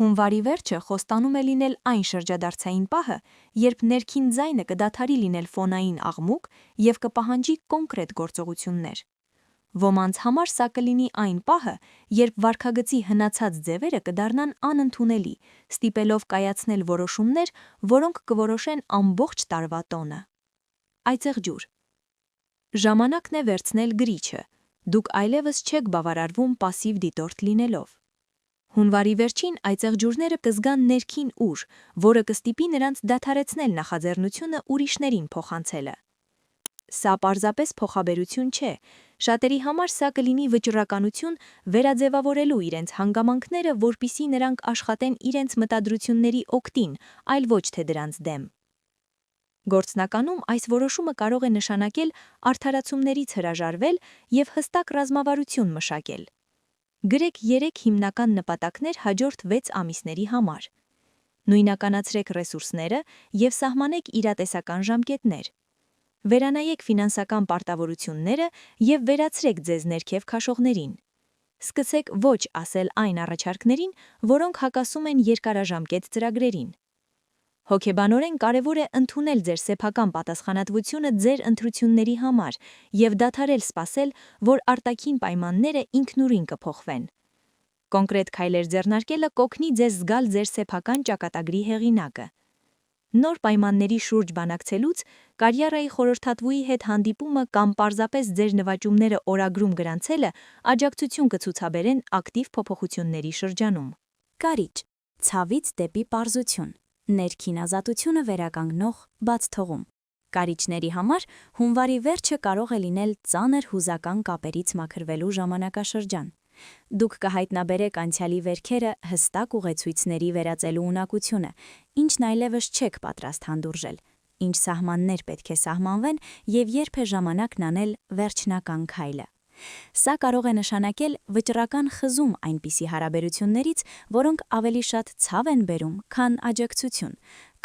Հունվարի վերջը խոստանում է լինել այն շրջադարձային պահը, երբ ներքին ձայնը կդադարի լինել ֆոնային աղմուկ և կպահանջի կոնկրետ գործողություններ։ Ոմանց համար սա կլինի այն պահը, երբ վարքագծի հնացած ձևերը կդառնան անընդունելի, ստիպելով կայացնել որոշումներ, որոնք կորոշեն ամբողջ տարվա տոնը։ Այծեղջուր։ Ժամանակն է վերցնել գրիչը, դուք այլևս չեք բավարարվում պասիվ դիտորդ լինելով։ Հունվարի վերջին այծեղջուրները կզգան ներքին ուժ, որը կստիպի նրանց դադարեցնել նախաձեռնությունը ուրիշներին փոխանցելը։ Սա պարզապես փոխաբերություն չէ, շատերի համար սա կլինի վճռականություն վերաձևավորելու իրենց հանգամանքները, որպեսզի նրանք աշխատեն իրենց մտադրությունների օգտին, այլ ոչ թե դրանց դեմ։ Գործնականում այս որոշումը կարող է նշանակել արդարացումներից հրաժարվել և հստակ ռազմավարություն մշակել։ Գրեք 3 հիմնական նպատակներ հաջորդ 6 ամիսների համար։ Նույնականացրեք ռեսուրսները և սահմանեք իրատեսական ժամկետներ։ Վերանայեք ֆինանսական պարտավորությունները և վերացրեք ձեզ ներքև քաշողներին։ Սկսեք ոչ ասել այն առաջարկներին, որոնք հակասում են երկարաժամկետ ծրագրերին։ Հոգեբանորեն կարևոր է ընդունել ձեր սեփական պատասխանատվությունը ձեր ընտրությունների համար և դադարել սպասել, որ արտաքին պայմանները ինքնուրույն կփոխվեն։ Կոնկրետ քայլեր ձեռնարկելը կօգնի ձեզ զգալ ձեր սեփական ճակատագրի հեղինակը։ Նոր պայմանների շուրջ բանակցելուց կարիերայի խորհրդատվուի հետ հանդիպումը կամ պարզապես ձեր նվաճումները օրագրում գրանցելը աջակցություն կցուցաբերեն ակտիվ փոփոխությունների շրջանում։ Կարիճ. ցավից դեպի պարզություն, ներքին ազատությունը վերականգնող բաց թողում։ Կարիճների համար հունվարի վերջը կարող է լինել ծանր հուզական կապերից մաքրվելու ժամանակաշրջան։ Դուք կհայտնաբերեք անցյալի վերքերը հստակ ուղեցույցների վերածելու ունակությունը, ինչն այլևս չեք պատրաստ հանդուրժել, ինչ սահմաններ պետք է սահմանվեն և երբ է ժամանակն անել վերջնական քայլը։ Սա կարող է նշանակել վճռական խզում այնպիսի հարաբերություններից, որոնք ավելի շատ ցավ են բերում, քան աջակցություն,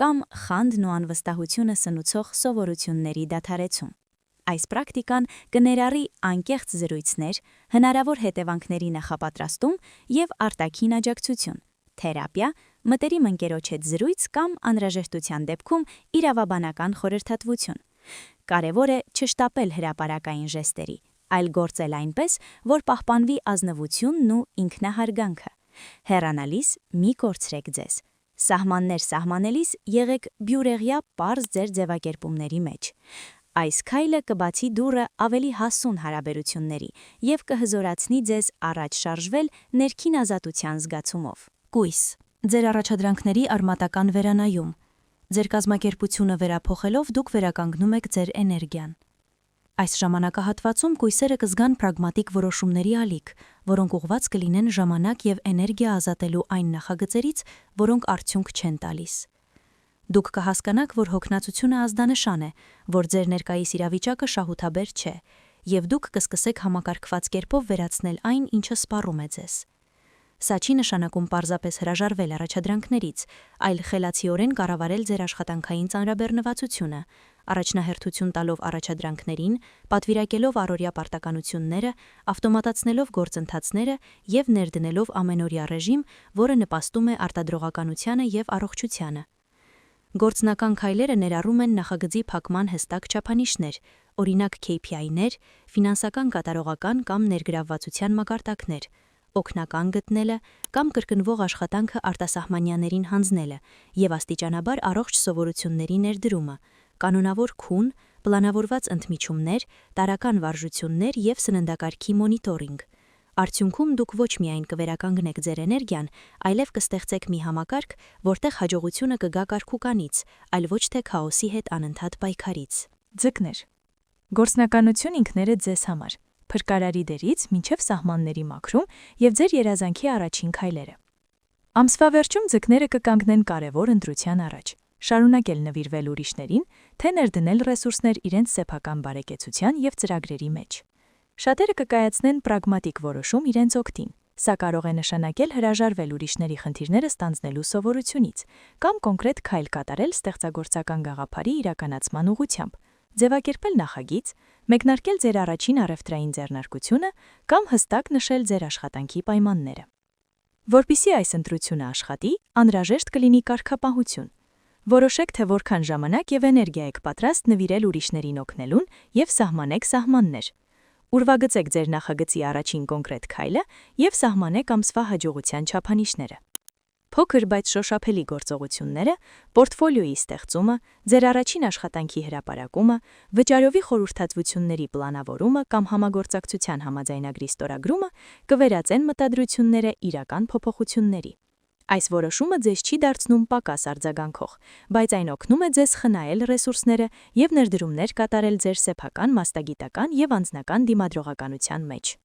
կամ խանդն ու անվստահությունը սնուցող սովորությունների դադարեցում։ Այս պրակտիկան կներառի անկեղծ զրույցներ, հնարավոր հետևանքների նախապատրաստում և արտաքին աջակցություն, թերապիա, մտերիմ ընկերոջ հետ զրույց կամ անհրաժեշտության դեպքում իրավաբանական խորհրդատվություն։ Կարևոր է չշտապել հրապարակային ժեստերի, այլ գործել այնպես, որ պահպանվի ազնվությունն ու ինքնահարգանքը։ Հեռանալիս մի կորցրեք ձեզ։ Սահմաններ սահմանելիս եղեք բյուրեղյա պարզ ձեր ձևակերպումների մեջ։ Այս քայլը կբացի դուռը ավելի հասուն հարաբերությունների և կհզորացնի ձեզ առաջ շարժվել ներքին ազատության զգացումով։ Կույս. ձեր առաջադրանքների արմատական վերանայում։ Ձեր կազմակերպությունը վերափոխելով դուք վերականգնում եք ձեր էներգիան։ Այս ժամանակահատվածում կույսերը կզգան պրագմատիկ որոշումների ալիք, որոնք ուղղված կլինեն ժամանակ և էներգիա ազատելու այն նախագծերից, որոնք արդյունք չեն տալիս։ Դուք կհասկանաք, որ հոգնածությունը ազդանշան է, որ ձեր ներկայիս իրավիճակը շահութաբեր չէ, և դուք կսկսեք համակարգված կերպով վերացնել այն, ինչը սպառում է ձեզ։ Սա չի նշանակում պարզապես հրաժարվել առաջադրանքներից, այլ խելացիորեն կառավարել ձեր աշխատանքային ծանրաբեռնվածությունը, առաջնահերթություն տալով առաջադրանքներին, պատվիրակելով առօրյա պարտականությունները, ավտոմատացնելով գործընթացները և ներդնելով ամենօրյա ռեժիմ, որը նպաստում է արտադրողականությանը և առողջությանը։ Գործնական քայլերը ներառում են նախագծի փակման հստակ չափանիշներ, օրինակ KPI-ներ, ֆինանսական կատարողական կամ ներգրավվածության մակարդակներ, օգնական գտնելը կամ կրկնվող աշխատանքը արտասահմանյաներին հանձնելը և աստիճանաբար առողջ սովորությունների ներդրումը, կանոնավոր քուն, պլանավորված ընդմիջումներ, տարրական վարժություններ և սննդակարգի մոնիտորինգ։ Արդյունքում դուք ոչ միայն կվերականգնեք ձեր էներգիան, այլև կստեղծեք մի համակարգ, որտեղ հաջողությունը կգա կարգուկանից, այլ ոչ թե քաոսի հետ անընդհատ պայքարից։ Ձկներ. գործնականություն ինքներդ ձեզ համար, փրկարարի դերից մինչև սահմանների մաքրում և ձեր երազանքի առաջին քայլերը։ Ամսվա վերջում ձկները կկանգնեն կարևոր ընտրության առաջ՝ շարունակել նվիրվել ուրիշներին, թե ներդնել ռեսուրսներ իրենց սեփական բարեկեցության և ծրագրերի մեջ։ Շատերը կկայացնեն պրագմատիկ որոշում իրենց օգտին։ Սա կարող է նշանակել հրաժարվել ուրիշների խնդիրները ստանձնելու սովորությունից կամ կոնկրետ քայլ կատարել ստեղծագործական գաղափարի իրականացման ուղղությամբ, ձևակերպել նախագիծ, մեկնարկել ձեր առաջին առևտրային ձեռնարկությունը կամ հստակ նշել ձեր աշխատանքի պայմանները։ Որպիսի այս ընտրությունը աշխատի, անհրաժեշտ կլինի կարգապահություն։ Որոշեք, թե որքան ժամանակ եւ էներգիա եք պատրաստ նվիրել ուրիշներին օգնելուն եւ սահմանեք սահմաններ։ Ուրվագծեք ձեր նախագծի առաջին կոնկրետ քայլը եւ սահմանեք ամսվա հաջողության չափանիշները։ Փոքր, բայց շոշափելի գործողությունները, պորտֆոլիոյի ստեղծումը, ձեր առաջին աշխատանքի հրապարակումը, վճարովի խորհրդածությունների պլանավորումը կամ համագործակցության համաձայնագրի ստորագրումը կվերածեն մտադրությունները իրական փոփոխությունների։ Այս որոշումը ձեզ չի դարձնում պակաս արձագանքող, բայց այն օգնում է ձեզ խնայել ռեսուրսները եւ ներդրումներ կատարել ձեր սեփական, մասնագիտական եւ անձնական դիմադրողականության մեջ։